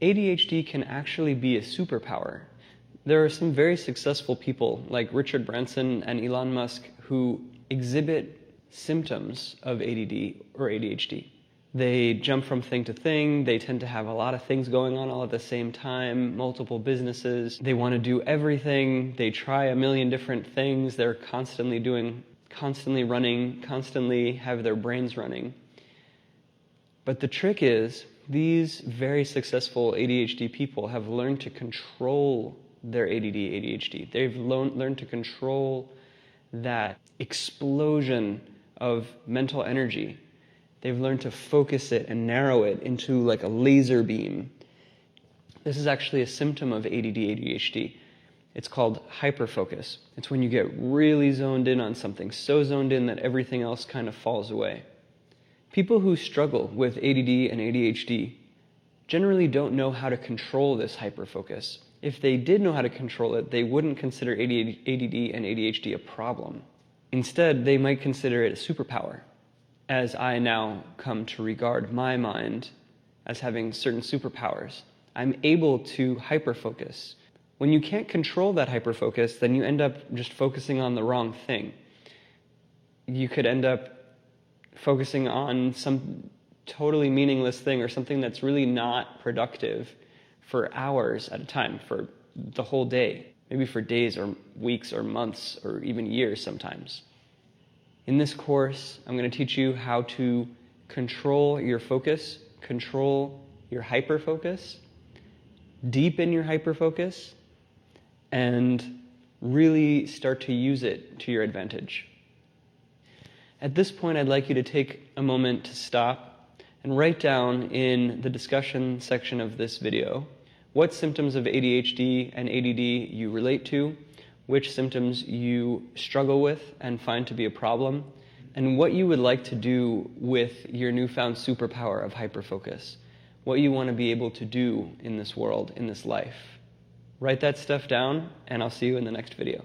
ADHD can actually be a superpower. There are some very successful people like Richard Branson and Elon Musk who exhibit symptoms of ADD or ADHD. They jump from thing to thing, they tend to have a lot of things going on all at the same time, multiple businesses, they want to do everything, they try a million different things, they're constantly running, constantly have their brains running. But the trick is, these very successful ADHD people have learned to control their ADD, ADHD. They've learned to control that explosion of mental energy. They've learned to focus it and narrow it into like a laser beam. This is actually a symptom of ADD, ADHD. It's called hyperfocus. It's when you get really zoned in on something, so zoned in that everything else kind of falls away. People who struggle with ADD and ADHD generally don't know how to control this hyperfocus. If they did know how to control it, they wouldn't consider ADD and ADHD a problem. Instead, they might consider it a superpower, as I now come to regard my mind as having certain superpowers. I'm able to hyperfocus. When you can't control that hyperfocus, then you end up just focusing on the wrong thing. You could end up focusing on some totally meaningless thing or something that's really not productive for hours at a time, for the whole day, maybe for days or weeks or months or even years sometimes. In this course, I'm going to teach you how to control your focus, control your hyperfocus, deepen your hyperfocus, and really start to use it to your advantage. At this point, I'd like you to take a moment to stop and write down in the discussion section of this video what symptoms of ADHD and ADD you relate to, which symptoms you struggle with and find to be a problem, and what you would like to do with your newfound superpower of hyperfocus, what you want to be able to do in this world, in this life. Write that stuff down, and I'll see you in the next video.